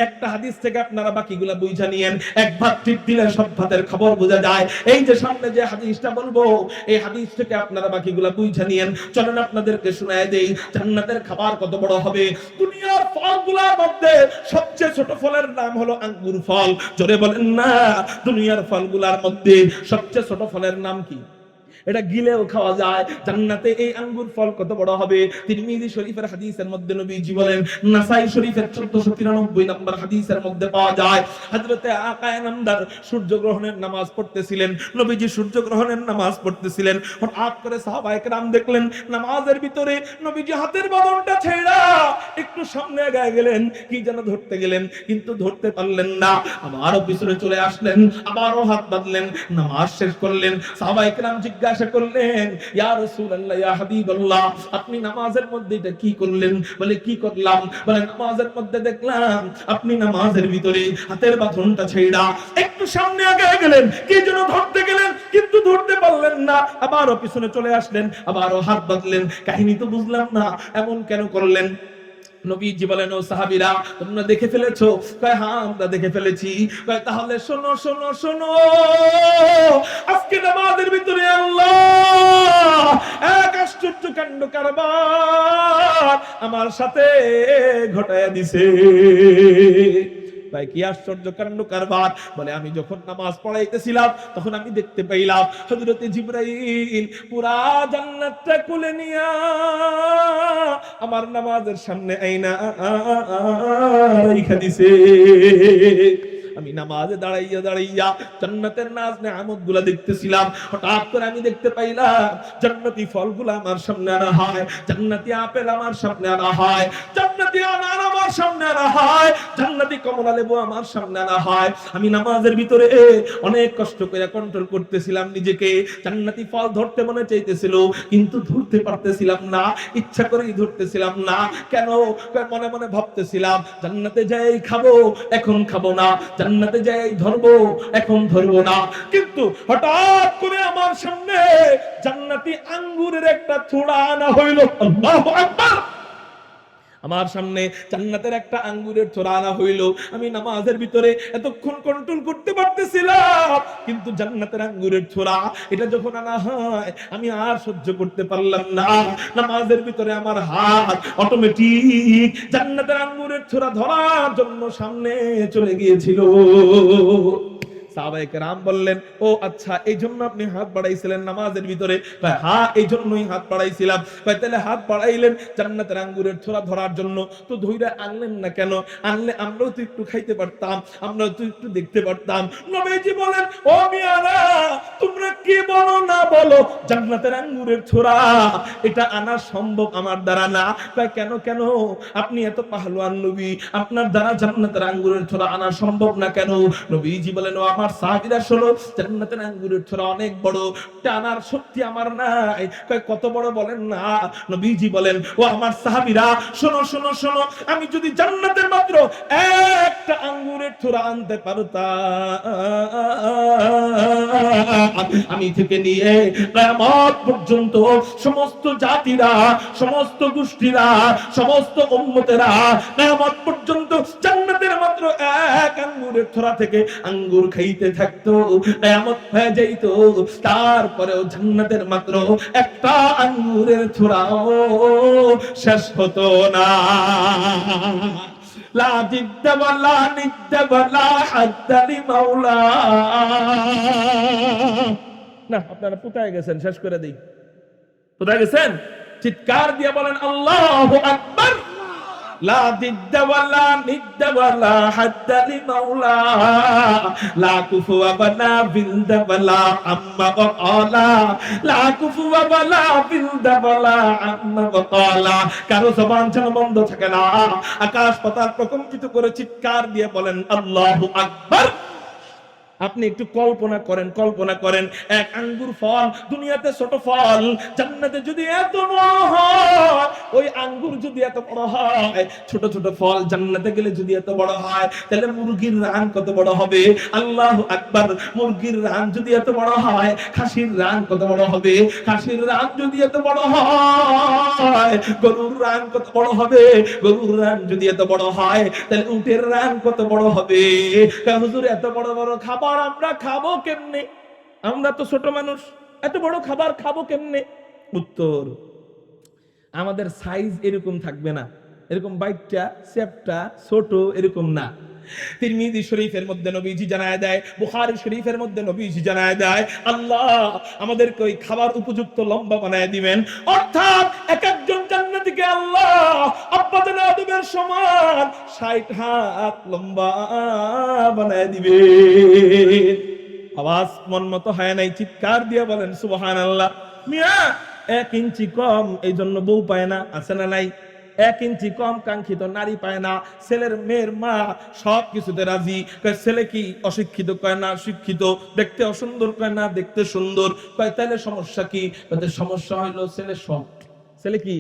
একটা হাদিস থেকে আপনারা বাকিগুলা বুঝা নিয়েন। এক ভাত টিপ দিলে সব ভাতের খবর বোঝা যায়। এই যে সামনে যে হাদিসটা বলবো, এই হাদিস থেকে আপনারা বাকিগুলা বুঝা নিয়েন। চলেন আপনাদেরকে শোনায় দেই জান্নাতের খাবার কত বড় হবে। দুনিয়ার ফলগুলোর মধ্যে সবচেয়ে ছোট ফলের নাম হলো আঙ্গুর ফল। জোরে বলেন না, দুনিয়ার ফলগুলোর মধ্যে সবচেয়ে ছোট ফলের নাম কি? এটা গিলেও খাওয়া যায়। জান্নাতে এই আঙ্গুর ফল কত বড় হবে। তিরমিজি শরীফের হাদিসের মধ্যে নবীজি বলেন, নাসাই শরীফের 1493 নম্বর হাদিসের মধ্যে পাওয়া যায়, হযরতে আকায়ে নামদার সূর্য গ্রহণের নামাজ পড়তেছিলেন। নবীজি সূর্য গ্রহণের নামাজ পড়তেছিলেন। হঠাৎ করে সাহাবায়ে কেরাম দেখলেন নামাজের ভিতরে নবীজি হাতের বাঁধনটা ছেড়া একটু সামনে এগিয়ে গেলেন, কি যেন ধরতে গেলেন, কিন্তু ধরতে পারলেন না। আবারও পিছনে চলে আসলেন, আবারও হাত বাঁধলেন, নামাজ শেষ করলেন। সাহাবায়ে কেরাম জিজ্ঞাসা করলেন, ইয়া রাসূলুল্লাহ, ইয়া হাবিবাল্লাহ, আপনি নামাজের মধ্যে এটা কি করলেন? বলে কি করলাম? বলে নামাজের মধ্যে দেখলাম আপনি নামাজের ভিতরে হাতের বাঁধনটা ছেড়া একটু সামনে এগিয়ে গেলেন, কি যেন ধরতে গেলেন, কিন্তু ধরতে পারলেন না। আবারও পিছনে চলে আসলেন, আবারও হাত বাঁধলেন। কাহিনী তো বুঝলাম না, এমন কেন করলেন? নবীজি বলেন, ও সাহাবীরা তোমরা দেখে ফেলেছো? কয় হ্যাঁ আমরা দেখে ফেলেছি। কয় তাহলে শোনো শোনো শোনো, আজকে নামাজের ভিতরে আল্লাহ এক আশ্চর্য কাণ্ড কারবার আমার সাথে ঘটায়া দিছে। ভাই কি আশ্চর্য কাণ্ড কারবার! বলে আমি যখন নামাজ পড়াইতেছিলাম তখন আমি দেখতে পাইলাম হযরতে জিবরাইল পুরা জান্নাতটা কুলে নিয়া আমার নামাজের সামনে আইনা রাইখা দিছে। আমি নামাজে দাঁড়াইয়া দাঁড়াইয়া জান্নাতের নাজ নেয়ামতগুলা দেখতেছিলাম। হঠাৎ করে আমি দেখতে পাইলাম জান্নাতি ফলগুলো আমার সামনে আনা হয়, জান্নাতি আপেল আমার সামনে আনা হয়, জান্নাতি আনার আমার সামনে আনা হয়, জান্নাতি কমলা লেবু আমার সামনে আনা হয়। আমি নামাজের ভিতরে অনেক কষ্ট করে কন্ট্রোল করতেছিলাম নিজেকে। জান্নাতি ফল ধরতে মনে চাইতেছিল, কিন্তু ধরতে পারতেছিলাম না, ইচ্ছা করেই ধরতেছিলাম না। কেন? মনে মনে ভাবতেছিলাম জান্নাতে যাই খাবো, এখন খাবো না, জান্নাতে যাই ধরবো, এখন ধরবো না। কিন্তু হঠাৎ করে আমার সামনে জান্নাতি আঙ্গুরের একটা থোড়া আনা হইল। আল্লাহু আকবার! আমার সামনে জান্নাতের একটা আঙ্গুরের থোড়া আনা হইল। আমি নামাজের ভিতরে এতক্ষণ কন্ট্রোল করতে পারতেছিলাম, কিন্তু জান্নাতের আঙ্গুরের থোড়া এটা যখন আনা হয় আমি আর সহ্য করতে পারলাম না। নামাজের ভিতরে আমার হাত অটোমেটিক জান্নাতের আঙ্গুরের থোড়া ধরার জন্য সামনে চলে গিয়েছিল। সাহাবায়ে কেরাম বললেন, ও আচ্ছা এই জন্য আপনি হাত বাড়াইছিলেন নামাজের ভিতরে? হ্যাঁ এই জন্যই হাত বাড়াইছিলাম। তাহলে হাত বাড়াইলেন জান্নাতের আঙ্গুরের থোড়া ধরার জন্য, তো ধইরা আনলেন না কেন? আনলে আমরাও তো একটু খাইতে পারতাম, আমরাও তো একটু দেখতে পারতাম। নবীজি বলেন, ও মিয়ারা তোমরা কি বলো না বলো, জান্নাতের আঙ্গুরের থোড়া এটা আনা সম্ভব আমার দ্বারা না। কেন কেন? আপনি এত পাহলোয়ান নবী, আপনার দ্বারা জান্নাতের আঙ্গুরের থোড়া আনা সম্ভব না কেন? নবীজি বলেন, ও আমার সাহাবীরা শোনো, জান্নাতের আঙ্গুরের থোড়া অনেক বড়, টানার শক্তি আমার নাই। কত বড় বলেন না? নবীজি বলেন, ও আমার সাহাবীরা শোনো শোনো শোনো, আমি যদি জান্নাতের মাত্র একটা আঙ্গুরের থোড়া আনতে পারতাম, আমি থেকে নিয়ে কিয়ামত পর্যন্ত সমস্ত জাতিরা, সমস্ত গোষ্ঠীরা, সমস্ত উম্মতেরা কিয়ামত পর্যন্ত জান্নাতের মাত্র এক আঙ্গুরের থোড়া থেকে আঙ্গুর খাইতে থাকতো, কিয়ামত হয়ে যাইতো, তারপরেও জান্নাতের মাত্র একটা আঙ্গুরের থোড়াও শেষ হতো না। লা জিদ্দ ওয়ালা নিদ্দ ওয়ালা হাদ্দা লিমাওলা। না আপনারা কোথায় গেছেন? শেষ করে দেই। কোথায় গেছেন? চিৎকার দিয়ে বলেন আল্লাহু আকবার। লা জিদ্দ ওয়ালা নিদ্দ ওয়ালা হাদ্দা লিমাওলা, লা কুফুয়া ওয়ালা বিলদা ওয়ালা আম্মা ওয়ালা, লা কুফুয়া ওয়ালা বিলদা ওয়ালা আম্মা ওয়ালা। কারো জবান যেন বন্ধ থাকে না। আকাশ পাতাল প্রকম্পিত করে চিৎকার দিয়ে বলেন আল্লাহু আকবার। আপনি একটু কল্পনা করেন, কল্পনা করেন এক আঙ্গুর ফল, দুনিয়াতে ছোট ফল, জান্নাতে যদি এত বড় হয়, ওই আঙ্গুর যদি এত বড় হয়, ছোট ছোট ফল জান্নাতে গেলে যদি এত বড় হয়, তাহলে মুরগির রান কত বড় হবে? আল্লাহু আকবার। মুরগির রান যদি এত বড় হয়, খাসির রান কত বড় হবে? খাসির রান যদি এত বড় হয়, গরুর রান কত বড় হবে? গরুর রান যদি এত বড় হয়, তাহলে উটের রান কত বড় হবে? হুজুর এত বড় বড় খাবার আমরা খাবো কেমনে? আমরা তো ছোট মানুষ, এত বড় খাবার খাবো কেমনে? উত্তর, আমাদের সাইজ এরকম থাকবে না, এরকম বাইকটা শেপটা ছোট এরকম না। তিরমিজি শরীফের মধ্যে নবীজি জানায় দেয়, বুখারী শরীফের মধ্যে নবীজি জানায় দেয়, আল্লাহ আমাদেরকে ওই খাবার উপযুক্ত লম্বা বানায় দিবেন। অর্থাৎ এক একজন জান্নাতীকে আল্লাহ আব্বা জান আদমের সমান 60 হাত লম্বা বানায় দিবেন। আওয়াজ মন মতো হয় নাই, চিৎকার দিয়ে বলেন সুবহানাল্লাহ। মিয়া 1 ইঞ্চি কম, এই জন্য বউ পায় না, আছে না নাই? 1 ইঞ্চি কম কাঙ্ক্ষিত নারী পায় না। ছেলের মেয়ের মা সব কিছুতে রাজি। ছেলে কি অশিক্ষিত? কয় না শিক্ষিত। দেখতে অসুন্দর? কয় না দেখতে সুন্দর। কয় তাহলে সমস্যা কি? সমস্যা হইলো ছেলে শর্ট। ছেলে কি?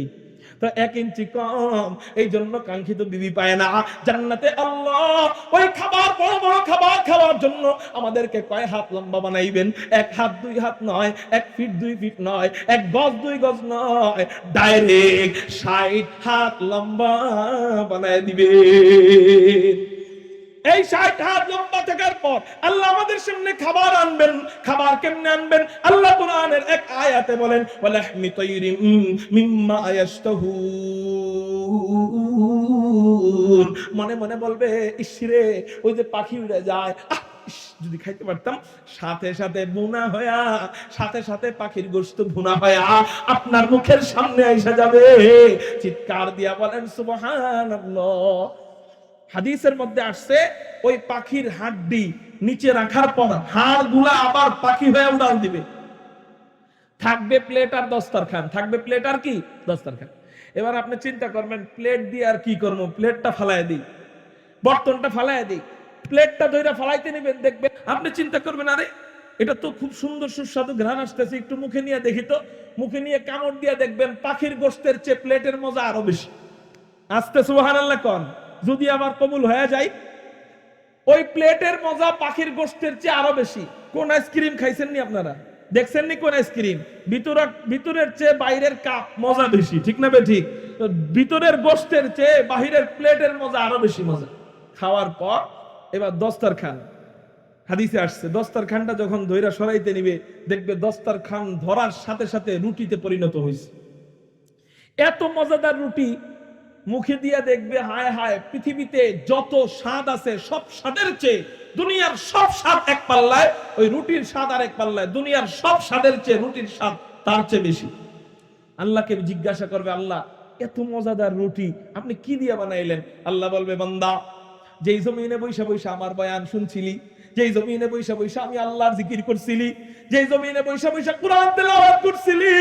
তো 1 ইঞ্চি কম, এই জন্য কাঙ্ক্ষিত বিবি পায় না। জান্নাতে আল্লাহ ওই খাবার, বড় বড় খাবার খাওয়ার জন্য আমাদেরকে কয় হাত লম্বা বানাইবেন? 1 হাত 2 হাত নয়, 1 ফিট 2 ফিট নয়, 1 গজ 2 গজ নয়, ডাইরেক্ট 60 হাত লম্বা বানায় দিবে। এই 60 হাত লম্বা থাকার পর আল্লাহ আমাদের সামনে খাবার আনবেন। খাবার কেমনে আনবেন? আল্লাহ কোরআনের এক আয়াতে বলেন, ওয়ালাহমি তাইরিম মিম্মা ইয়াশতাহুন। মনে মনে বলবে, ইসরে ওই যে পাখি উড়ে যায়, যদি খাইতে পারতাম। সাথে সাথে ভুনা হয়া, সাথে সাথে পাখির গোশত ভুনা হয়া আপনার মুখের সামনে এসে যাবে। চিৎকার দিয়া বলেন সুবহানাল্লাহ। হাদিসের মধ্যে আসছে, ওই পাখির হাড্ডি নিচে রাখার পর হাড় গুলা আবার পাখি হয়ে উড়াল দিবে। থাকবে প্লেট আর দস্তরখান, থাকবে প্লেট আর কি দস্তরখান। এবার আপনি চিন্তা করবেন, প্লেট দিয়ে আর কি করবো? প্লেটটা ফালায় দিই, বর্তনটা ফালায় দিই। প্লেটটা ধইরা ফালাইতে নেবেন, দেখবেন আপনি চিন্তা করবেন, আরে এটা তো খুব সুন্দর সুস্বাদু ঘ্রাণ আসতেছে, একটু মুখে নিয়ে দেখি তো। মুখে নিয়ে কামড় দিয়ে দেখবেন পাখির গোশতের চেয়ে প্লেটের মজা আরো বেশি। আস্তে সুবহানাল্লাহ কোন। যদি আবার কবুল হয়ে যায়, ওই প্লেটের মজা পাখির গোশতের চেয়ে আরো বেশি। কোন আইসক্রিম খাইছেন নি আপনারা? দেখছেন নি কোন আইসক্রিম? ভিতরের চেয়ে বাইরের কাপ মজা বেশি, ঠিক না বে ঠিক? তো ভিতরের গোশতের চেয়ে বাহিরের প্লেটের মজা আরো বেশি মজা। খাওয়ার পর এবার দস্তরখান, হাদিসে আসছে, দস্তরখানটা যখন ধইরা সরাইতে নিবে, দেখবে দস্তরখান ধরার সাথে সাথে রুটিতে পরিণত হয়েছে। এত মজাদার রুটি, মুখে দিয়া দেখবে হায় হায়, পৃথিবীতে যত স্বাদ আছে সব স্বাদের চেয়ে দুনিয়ার সব স্বাদ এক পাল্লায়, ওই রুটির স্বাদ আর এক পাল্লায়। দুনিয়ার সব স্বাদের চেয়ে রুটির স্বাদ তার চেয়ে বেশি। আল্লাহকে জিজ্ঞাসা করবে, আল্লাহ এত মজাদার রুটি আপনি কি দিয়ে বানাইলেন? আল্লাহ বলবে, বান্দা, যেই জমিনে বৈশা বৈশা আমার বয়ান শুনছিলি, যেই জমিনে বৈশা বৈশা আমি আল্লাহর জিকির করছিলি, যেই জমিনে বৈশা বৈশা কুরআন তেলাওয়াত করছিলি,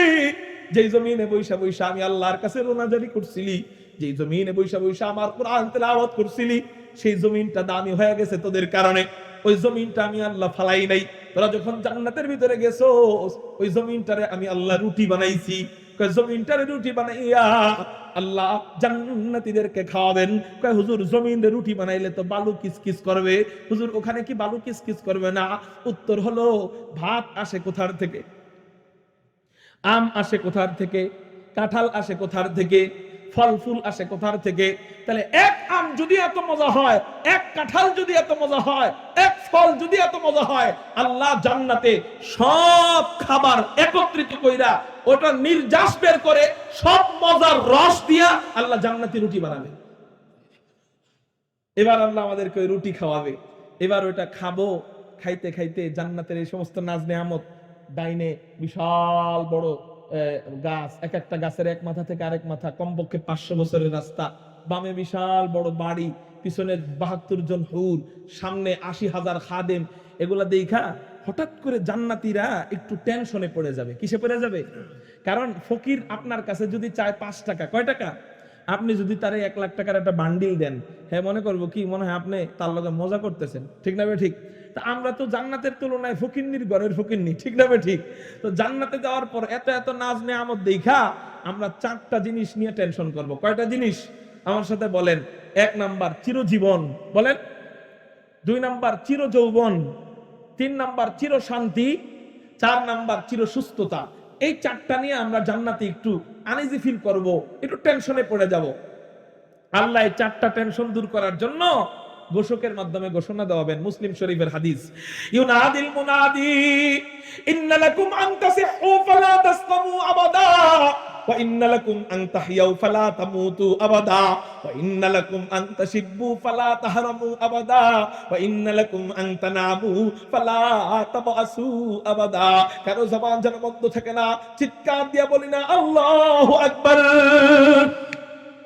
যেই জমিনে বৈশা বৈশা আমি আল্লাহর কাছে রোনাজারি করছিলি, যেই জমিনে বৈশা বৈশা আমার কুরআন তেলাওয়াত করছিলি, সেই জমিনটা দামি হয়ে গেছে তোদের কারণে। ওই জমিনটা আমি আল্লাহ ফালাই নাই। তোরা যখন জান্নাতের ভিতরে গেছো, ওই জমিনটারে আমি আল্লাহ রুটি বানাইছি। জমিনটারে রুটি বানাইয়া আল্লাহ জান্নাতীদেরকে খাওয়াবেন। কয় হুজুর, জমিনে রুটি বানাইলে তো বালু কিসকিস করবে। হুজুর, ওখানে কি বালু কিসকিস করবে না? উত্তর হলো, ভাত আসে কোথার থেকে, আম আসে কোথার থেকে, কাঁঠাল আসে কোথার থেকে, ফল ফুল আসে কোথার থেকে। তাহলে এক আম যদি এত মজা হয়, এক কাঁঠাল যদি এত মজা হয়, এক ফল যদি এত মজা হয়, আল্লাহ জান্নাতে সব খাবার একত্রিত কইরা ওটা নির্যাস বের করে সব মজার রস দিয়া আল্লাহ জান্নাতি রুটি বানাবে। এবার আল্লাহ আমাদেরকে ওই রুটি খাওয়াবে। এবার ওটা খাবো। খাইতে খাইতে জান্নাতের এই সমস্ত নাজ নেয়ামত, ডাইনে বিশাল বড় গাছ, এক একটা গাছের এক মাথা থেকে আরেক মাথা, কমপক্ষে 500 বছরের রাস্তা। বামে বিশাল বড় বাড়ি, পিছনে 72 জন হুর, সামনে 80,000 খাদেম। এগুলা দেখা হঠাৎ করে জান্নাতীরা একটু টেনশনে পড়ে যাবে। কিসে পড়ে যাবে? কারণ ফকির আপনার কাছে যদি চায় 5 টাকা, কয় টাকা? আপনি যদি তারে 1 লাখ টাকার একটা বান্ডিল দেন, হ্যাঁ মনে করবো কি, মনে হয় আপনি তার লগে মজা করতেছেন, ঠিক না? ঠিক। তা আমরা তো জান্নাতের তুলনায় ফকিন্নির ঘরের ফকিন্নি, ঠিক না? ঠিক। তো জান্নাতে যাওয়ার পর এত এত নাজ নেয়ামত দেখা আমরা 4টা জিনিস নিয়ে টেনশন করব। কয়টা জিনিস? আমার সাথে বলেন। 1 নাম্বার চিরজীবন, বলেন। 2 নাম্বার চির যৌবন, 3 নাম্বার চির শান্তি, 4 নাম্বার চির সুস্থতা। এই 4টা নিয়ে আমরা জান্নাতে একটু আনইজি ফিল করব, একটু টেনশনে পড়ে যাব। আল্লাহ এই 4টা টেনশন দূর করার জন্য ঘোষকের মাধ্যমে ঘোষণা দেওয়াবেন। মুসলিম শরীফের হাদিস, ইউনাদিল মুনাদি ইন্না লাকুম আন তাসিহু ফালা তাসকামু আবাদা ওয়া ইন্না লাকুম আন তাহইয়াউ ফালা তামুতু আবাদা ওয়া ইন্না লাকুম আন তাশিব্বু ফালা তাহরামু আবাদা ওয়া ইন্না লাকুম আন তানামু ফালা তাবাসু আবাদা। কারো জবান যেন বন্ধ থাকে না, চিৎকার দিয়া বলি না আল্লাহু আকবার।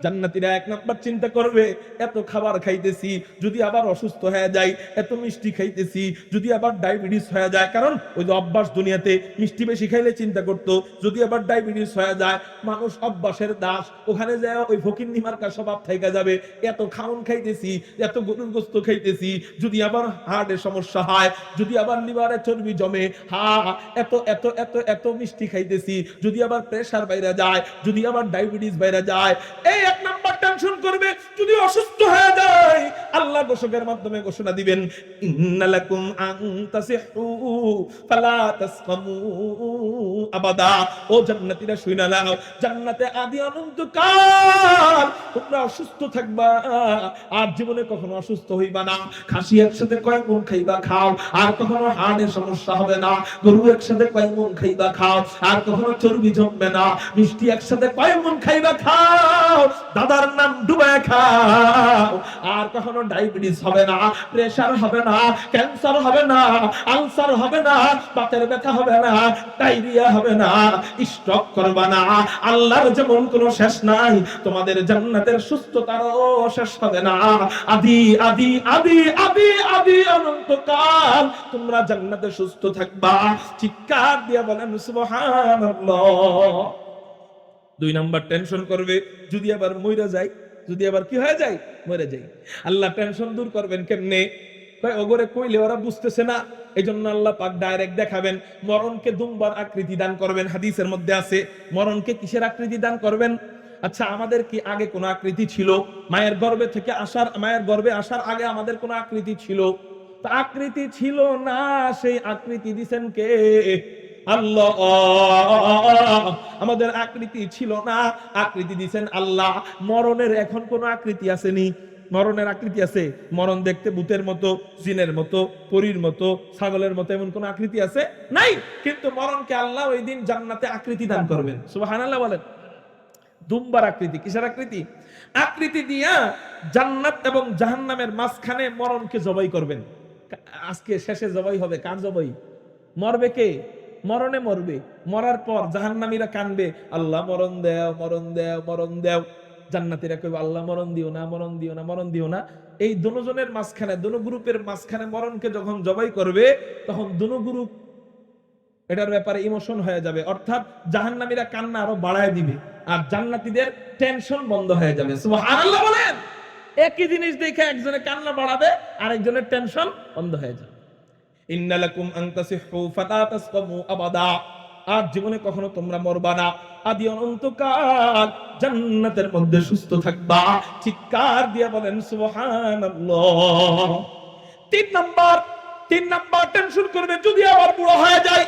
জান্নাতীরা এক নাম্বার চিন্তা করবে, এত খাবার খাইতেছি যদি আবার অসুস্থ হয়ে যাই, এত মিষ্টি খাইতেছি যদি আবার ডায়াবেটিস হয়ে যায়, কারণ ওই যে অভ্যাস, দুনিয়াতে মিষ্টি বেশি খাইলে চিন্তা করতো যদি আবার ডায়াবেটিস হয়ে যায়, মানুষ অভ্যাসের দাস, ওখানে যায় ওই ফকিন্নি মার্কা স্বভাব থাইকা যাবে, এত খাওন খাইতেছি, এত গরুর গোস্ত খাইতেছি, যদি আবার হার্টের সমস্যা হয়, যদি আবার লিভারে চর্বি জমে, এত এত এত এত মিষ্টি খাইতেছি, যদি আবার প্রেসার বাইরে যায়, যদি আবার ডায়াবেটিস বাইরে যায়, এই এক নাম্বার টেনশন করবে। যদি অসুস্থ হয়ে যায়, আল্লাহ ঘোষকের মাধ্যমে ঘোষণা দিবেন, ইন্নালাকুম আন তাসিহু ফালা তাসকামু আবাদা। ও জান্নাতীরা শুইনা নাও, জান্নাতে আদি অনন্তকাল তোমরা অসুস্থ থাকবা, আর জীবনে কখনো অসুস্থ হইবা না। খাসি একসাথে কয় মন খাইবা খাও, আর কখনো হার্টের সমস্যা হবে না। গরু একসাথে কয় মন খাইবা খাও, আর কখনো চর্বি জমবে না। মিষ্টি একসাথে কয় মন খাইবা খাও, দাদার নাম ডুবায় খাও, আর কখনো ডায়াবেটিস হবে না, প্রেসার হবে না, ক্যান্সার হবে না, আলসার হবে না, বাতের ব্যথা হবে না, ডায়রিয়া হবে না, স্ট্রোক করবা না। আল্লাহর যেমন কোনো শেষ নাই, তোমাদের জান্নাতের সুস্থতারও শেষ হবে না। আদি আদি আদি আদি আদি অনন্তকাল তোমরা জান্নাতে সুস্থ থাকবা। চিৎকার দিয়া বলেন সুবহানাল্লাহ। দুই নাম্বার টেনশন করবে, যদি আবার মইরা যায়, যদি আবার কি হয়ে যায়, মরে যাই। আল্লাহ টেনশন দূর করবেন কেমনে? ওগরে কইলে ওরা বুঝতেছে না, এই জন্য আল্লাহ পাক ডাইরেক্ট দেখাবেন, মরণকে দুম্বার আকৃতি দান করবেন। হাদিসের মধ্যে আছে মরণকে কিসের আকৃতি দান করবেন? আচ্ছা, আমাদের কি আগে কোন আকৃতি ছিল? মায়ের গর্ভে থেকে আসার, মায়ের গর্ভে আসার আগে আমাদের কোন আকৃতি ছিল? তা আকৃতি ছিল না, সেই আকৃতি দিবেন কে? আল্লাহ। আমাদের আকৃতি ছিল না, আকৃতি দিবেন আল্লাহ। মরণের এখন কোন আকৃতি আসেনি? মরণের আকৃতি আছে? মরণ দেখতে ভূতের মতো, জিনের মতো, পরীর মতো, ছাগলের মতো, এমন কোন আকৃতি আছে? নাই। কিন্তু মরণকে আল্লাহ ওই দিন জান্নাতে আকৃতি দান করবেন। সুবহানাল্লাহ বলেন। দুম্বার আকৃতি। কিসের আকৃতি? আকৃতি দিয়া জান্নাত এবং জাহান্নামের মাঝখানে মরণকে জবাই করবেন। আজকে শেষে জবাই হবে। কার জবাই? মরবে কে? মরণে মরবে। মরার পর জাহান্নামীরা কানবে, আল্লাহ মরণ দেও, মরণ দেও, মরণ দেও। জান্নাতীরা কইবে, আল্লাহ মরণ দিও না, মরণ দিও না, মরণ দিও না। এই দুজনের মাঝখানে, দুনো গ্রুপের মাঝখানে মরণকে যখন জবাই করবে, তখন দুনো গ্রুপ এটার ব্যাপারে ইমোশন হয়ে যাবে। অর্থাৎ জাহান্নামীরা কান্না আরো বাড়ায় দিবে, আর জান্নাতীদের টেনশন বন্ধ হয়ে যাবে। সুবহানাল্লাহ বলেন। একই জিনিস দেখে একজনের কান্না বাড়াবে, আরেকজনের টেনশন বন্ধ হয়ে যাবে। ইন্নালাকুম আন তাসিহু ফালা তাসকামু আবাদা। আর জীবনে কখনো তোমরা মরবা না, আদি অনন্তকাল জান্নাতের মধ্যে সুস্থ থাকবা। চিৎকার দিয়ে বলেন সুবহানাল্লাহ। তিন নাম্বার টেনশন করবে, যদি আবার বুড়ো হয়ে যায়,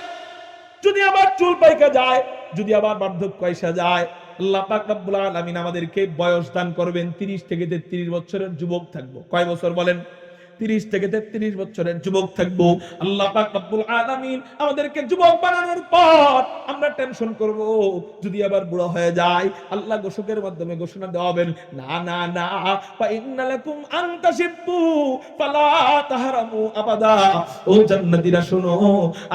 যদি আবার চুল পাইকা যায়, যদি আবার বার্ধক্য এসে যায়। আল্লাহ পাক রব্বুল আলামিন আমাদেরকে বয়স দান করবেন, 30 থেকে 33 বছরের যুবক থাকবো। কয় বছর বলেন? 30 থেকে 33 বছরের যুবক থাকবো। আল্লাহ পাক রব্বুল আলামিন আমাদেরকে যুবক বানানোর পর আমরা টেনশন করব, যদি আবার বুড়ো হয়ে যায়। আল্লাহ ঘোষকের মাধ্যমে ঘোষণা দেওয়াবেন, না না না, ফা ইন্নালাকুম আন তাশিব্বু ফালা তাহরামু আবাদা। ও জান্নাতীরা শোনো,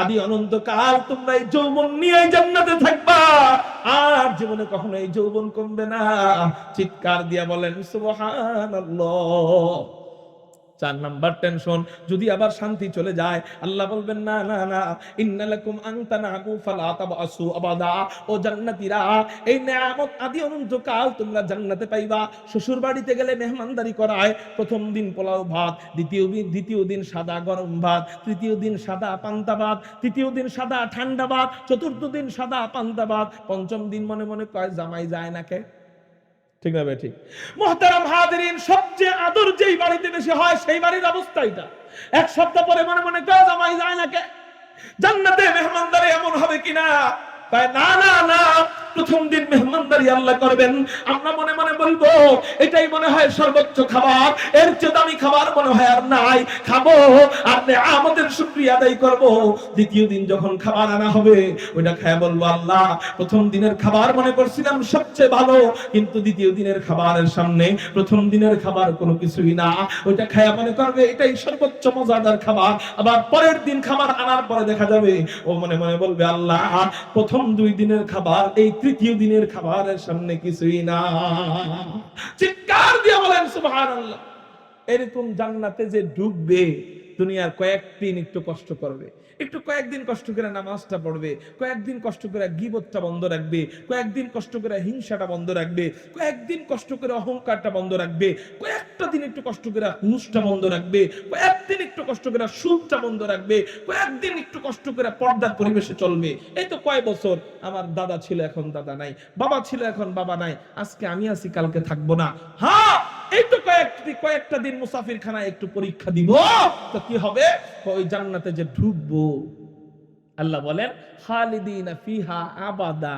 আদি অনন্তকাল তোমরা এই যৌবন নিয়ে জান্নাতে থাকবা, আর জীবনে কখনো এই যৌবন কমবে না। চিৎকার দিয়া বলেন সুবহানাল্লাহ। 4 নাম্বার টেনশন, যদি আবার শান্তি চলে যায়, আল্লাহ বলবেন, না না না, ইন্নালাকুম আন তানামু ফালা তাবাসু আবাদা। ও জান্নাতীরা, এই নিয়ামত আদি অনন্তকাল তোমরা জান্নাতে পাইবা। শ্বশুর বাড়িতে গেলে মেহমানদারি করায়, প্রথম দিন পোলাও ভাত, দ্বিতীয় দিন সাদা গরম ভাত, তৃতীয় দিন সাদা পান্তা ভাত, তৃতীয় দিন সাদা ঠান্ডা ভাত, চতুর্থ দিন সাদা পান্তা ভাত, পঞ্চম দিন মনে মনে কয় জামাই যায় না কে? ঠিক না ভাই? ঠিক। মুহতারাম হাজিরিন, সবচেয়ে আদর যেই বাড়িতে বেশি হয় সেই বাড়ির অবস্থা এটা। এক সপ্তাহ পরে মনে মনে কয় জামাই যায় না কে? জান্নাতে মেহমানদারি এমন হবে কিনা? না না না, প্রথম দিন মেহমানদারি আল্লাহ করবেন, আমরা মনে মনে বলবো এটাই মনে হয় সর্বোচ্চ খাবার, এর চেয়ে দামি খাবার মনে হয় আর নাই, খাবো আর আমাদের শুকরিয়া আদায় করব। দ্বিতীয় দিন যখন খাবার আনা হবে, ওইটা খায় বলবো, আল্লাহ প্রথম দিনের খাবার মনে করছিলাম সবচেয়ে ভালো, কিন্তু দ্বিতীয় দিনের খাবারের সামনে প্রথম দিনের খাবার কোনো কিছুই না। ওইটা খায় মনে করবে এটাই সর্বোচ্চ মজাদার খাবার। আবার পরের দিন খাবার আনার পরে দেখা যাবে ও মনে মনে বলবে, আল্লাহ প্রথম প্রথম 2 দিনের খাবার এই তৃতীয় দিনের খাবারের সামনে কিছুই না। চিৎকার দিয়ে বলেন সুবহানাল্লাহ। এরকম জান্নাতে যে ঢুকবে, দুনিয়ার কয়েকদিন একটু কষ্ট করবে, একটু কয়েকদিন কষ্ট করে নামাজটা পড়বে, কয়েকদিন কষ্ট করে গীবতটা বন্ধ রাখবে, কয়েকদিন কষ্ট করে হিংসাটা বন্ধ রাখবে, কয়েকদিন কষ্ট করে অহংকারটা বন্ধ রাখবে, কয়েকটা দিন একটু কষ্ট করে হুঁশটা বন্ধ রাখবে, কয়েকদিন একটু কষ্ট করে সুদটা বন্ধ রাখবে, কয়েকদিন একটু কষ্ট করে পর্দার পরিবেশে চলবে। এই তো কয় বছর আমার দাদা ছিল এখন দাদা নাই, বাবা ছিল এখন বাবা নাই, আজকে আমি আছি কালকে থাকবো না। হ্যাঁ, এই তো কয়েকটা দিন মুসাফির খানায় একটু পরীক্ষা দিব, তো কি হবে? ওই জান্নাতে যে ঢুকবো, আল্লাহ বলেন খালিদিনা ফিহা আবাদা,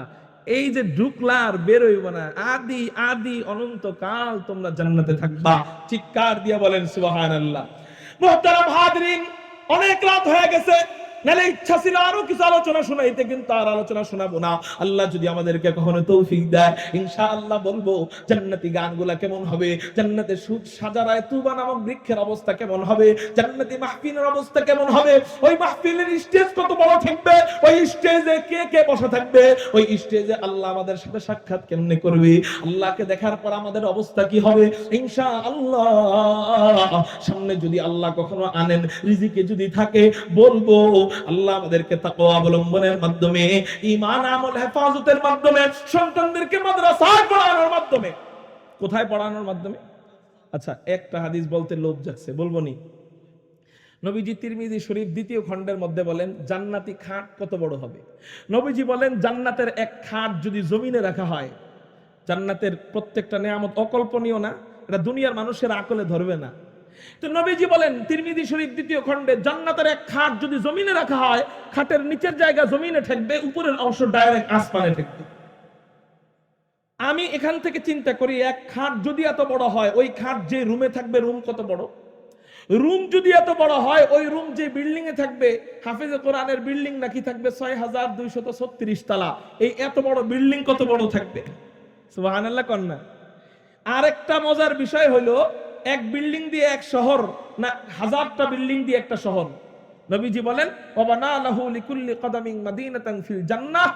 এই যে ঢুকলা আর বের হইব না, আদি আদি অনন্তকাল তোমরা জান্নাতে থাকবা। চিৎকার দিয়ে বলেন সুবহানাল্লাহ। মুহতারাম হাজরিন, অনেক রাত হয়ে গেছে, নালে ইচ্ছা ছিল আরো কিছু আলোচনা শোনাইতে, কিন্তু আর আলোচনা শোনাবো না। আল্লাহ যদি আমাদেরকে কখনো তৌফিক দেয়, ইনশাআল্লাহ বলবো জান্নাতি গানগুলা কেমন হবে, জান্নাতে সাজারায় তুবা নামক বৃক্ষের অবস্থা কেমন হবে, জান্নাতি মাহফিলের অবস্থা কেমন হবে, ওই মাহফিলের স্টেজ কত বড় থাকবে, ওই স্টেজে কে কে বসা থাকবে, ওই স্টেজে আল্লাহ আমাদের সাথে সাক্ষাৎ কেমনে করবে, আল্লাহকে দেখার পর আমাদের অবস্থা কি হবে। ইনশাআল্লাহ সামনে যদি আল্লাহ কখনো আনেন, রিজিকে যদি থাকে, বলবো আল্লাহ আমাদেরকে তাকওয়া অবলম্বনের মাধ্যমে, ঈমান আমল হেফাজতের মাধ্যমে, সন্তানদেরকে মাদ্রাসায় পড়ানোর মাধ্যমে, কোথায় পড়ানোর মাধ্যমে? আচ্ছা, একটা হাদিস বলতে লোভ যাচ্ছে, বলবো নি? নবীজি তিরমিজি শরীফ 2য় খণ্ডের মধ্যে বলেন জান্নাতি খাট কত বড় হবে। নবীজি বলেন জান্নাতের এক খাট যদি জমিনে রাখা হয়, জান্নাতের প্রত্যেকটা নিয়ামত অকল্পনীয় না, এটা দুনিয়ার মানুষের আকলে ধরবে না। তো নবীজি বলেন তিরমিজি শরীফ 2য় খণ্ডে, জান্নাতের এক খাট যদি জমিনে রাখা হয়, খাটের নিচের জায়গা জমিনে ঠেকবে, উপরের অংশ ডাইরেক্ট আসমানে ঠেকবে। আমি এখান থেকে চিন্তা করি, এক খাট যদি এত বড় হয়, ওই খাট যে রুমে থাকবে, রুম কত বড়? রুম যদি এত বড় হয়, ওই রুম যে বিল্ডিং এ থাকবে, হাফেজে কোরআনের বিল্ডিং নাকি থাকবে 6236 তলা, এই এত বড় বিল্ডিং কত বড় থাকবে? সুবহানাল্লাহ কন্যা। আরেকটা মজার বিষয় হলো, এক বিল্ডিং দিয়ে এক শহর না, 1000টা বিল্ডিং দিয়ে একটা শহর। নবীজি বলেন ওয়াবানা লাহু লিকুল্লি কদামিন মাদিনাতান ফিল জান্নাহ